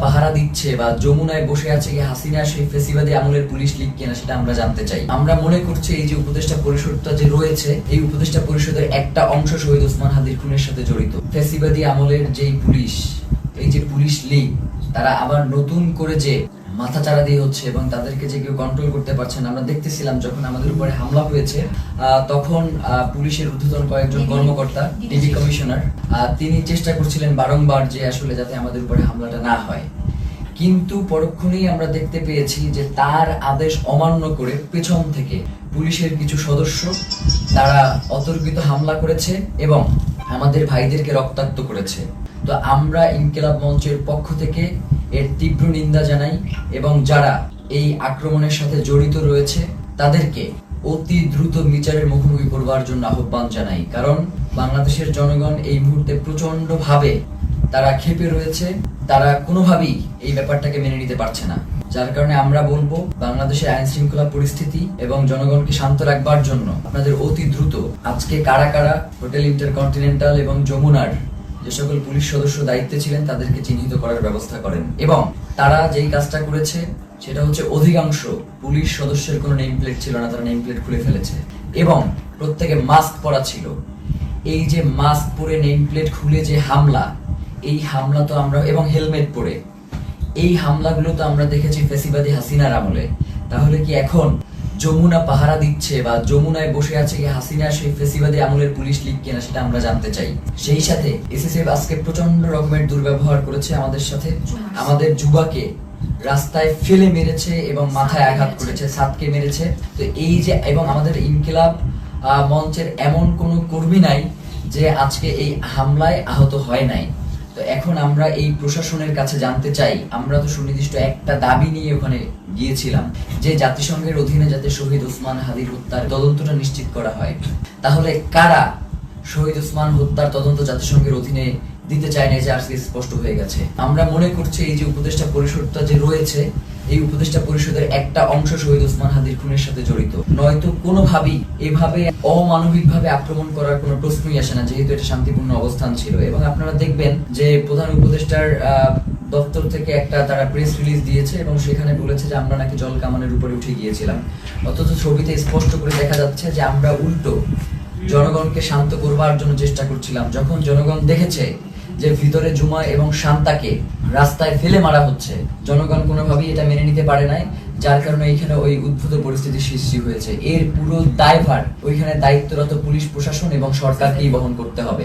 পাহারা দিচ্ছে বা যমুনায় বসে আছে কি হাসিনা সেই ফেসিবাদী আমলের পুলিশ লীগ কিনা সেটা আমরা জানতে চাই। আমরা মনে করছি এই যে উপদেষ্টা পরিষদটা যে রয়েছে, এই উপদেষ্টা পরিষদের একটা অংশ শহীদ ওসমান হাদির খুনের সাথে জড়িত। ফেসিবাদী আমলের যেই পুলিশ, এই যে পুলিশ লীগ, তারা আবার নতুন করে যে মাথাচাড়া দিয়ে হচ্ছে এবং তাদেরকে যে কেউ কন্ট্রোল করতে পারছে না। আমরা দেখতেছিলাম যখন আমাদের উপরে হামলা হয়েছে, তখন পুলিশের ঊর্ধ্বতন কয়েকজন কর্মকর্তা, ডিবি কমিশনার, তিনি চেষ্টা করছিলেন বারংবার যে আসলে যাতে আমাদের উপরে হামলাটা না হয়, কিন্তু পরক্ষণেই আমরা দেখতে পেয়েছি যে তার আদেশ অমান্য করে পেছন থেকে পুলিশের কিছু সদস্য তারা অতর্কিত হামলা করেছে এবং আমাদের ভাইদেরকে রক্তাক্ত করেছে। তো আমরা ইনকিলাব মঞ্চের পক্ষ থেকে এর তীব্র নিন্দা জানাই এবং যারা এই আক্রমণের সাথে জড়িত রয়েছে তাদেরকে অতি দ্রুত বিচারের মুখোমুখি করবার জন্য আহ্বান জানাই। কারণ বাংলাদেশের জনগণ এই মুহূর্তে প্রচন্ড ভাবে তারা ক্ষেপে রয়েছে, তারা কোনোভাবেই এই ব্যাপারটাকে মেনে নিতে পারছে না। যার কারণে আমরা বলবো বাংলাদেশের আইন শৃঙ্খলা পরিস্থিতি এবং জনগণকে শান্ত রাখবার জন্য আপনাদের অতি দ্রুত আজকে কারা কারা হোটেল ইন্টারকন্টিনেন্টাল এবং যমুনার যে সকল পুলিশ সদস্য দায়িত্বে ছিলেন তাদেরকে চিহ্নিত করার ব্যবস্থা করেন। এবং তারা যেই কাজটা করেছে সেটা হচ্ছে অধিকাংশ পুলিশ সদস্যের কোনো নেম প্লেট ছিল না, তারা নেম প্লেট খুলে ফেলেছে এবং প্রত্যেকে মাস্ক পরা ছিল। এই যে মাস্ক পরে নেম প্লেট খুলে যে হামলা, এই হামলা তো আমরা, এবং হেলমেট পরে এই হামলাগুলো তো আমরা দেখেছি ফেসিবাদী হাসিনার আমলে। তাহলে কি এখন যমুনা পাহারা দিচ্ছে বা যমুনায় বসে আছে কি হাসিনা সেই ফেসিবাদী আমলের পুলিশ লীগ কিনা সেটা আমরা জানতে চাই। সেই সাথে এসএসএফ আজকে প্রচন্ড রকমের দুর্ব্যবহার করেছে আমাদের সাথে, আমাদের যুবাকে রাস্তায় ফেলে মেরেছে এবং মাথায় আঘাত করেছে, সাতকে মেরেছে। তো এই যে, এবং আমাদের ইনকিলাব মঞ্চের এমন কোনো কর্মী নাই যে আজকে এই হামলায় আহত হয় নাই। তো এখন আমরা এই প্রশাসনের কাছে জানতে চাই, আমরা তো সুনির্দিষ্ট একটা দাবি নিয়ে ওখানে গিয়েছিলাম যে জাতিসংঘের অধীনে যাতে শহীদ ওসমান হাদির হত্যার তদন্তটা নিশ্চিত করা হয়। তাহলে কারা শহীদ ওসমান হত্যার তদন্ত জাতিসংঘের অধীনে দিতে চায় না, যে আজকে স্পষ্ট হয়ে গেছে। আমরা মনে করছি এই যে উপদেষ্টা পরিষদটা যে রয়েছে, এই উপদেষ্টা পরিষদের একটা অংশ শহীদ ওসমান হাদির খুনের সাথে জড়িত। নয়তো কোনোভাবেই এভাবে অমানবিকভাবে আক্রমণ করার কোনো প্রশ্নই আসে না, যেহেতু এটা শান্তিপূর্ণ অবস্থান ছিল। এবং আপনারা দেখবেন যে প্রধান উপদেষ্টার দপ্তর থেকে একটা তারা প্রেস রিলিজ দিয়েছে এবং সেখানে বলেছে যে আমরা নাকি জল কামানের উপরে উঠে গিয়েছিলাম, অথচ ছবিতে স্পষ্ট করে দেখা যাচ্ছে যে আমরা উল্টো জনগণকে শান্ত করবার জন্য চেষ্টা করছিলাম। যখন জনগণ দেখেছে যে ভিতরে জুমা এবং শান্তাকে রাস্তায় ফেলে মারা হচ্ছে, জনগণ কোনোভাবেই এটা মেনে নিতে পারে নাই, যার কারণে এইখানে ওই উদ্ভূত পরিস্থিতির সৃষ্টি হয়েছে। এর পুরো দায়ভার ওইখানে দায়িত্বরত পুলিশ প্রশাসন এবং সরকারকেই বহন করতে হবে।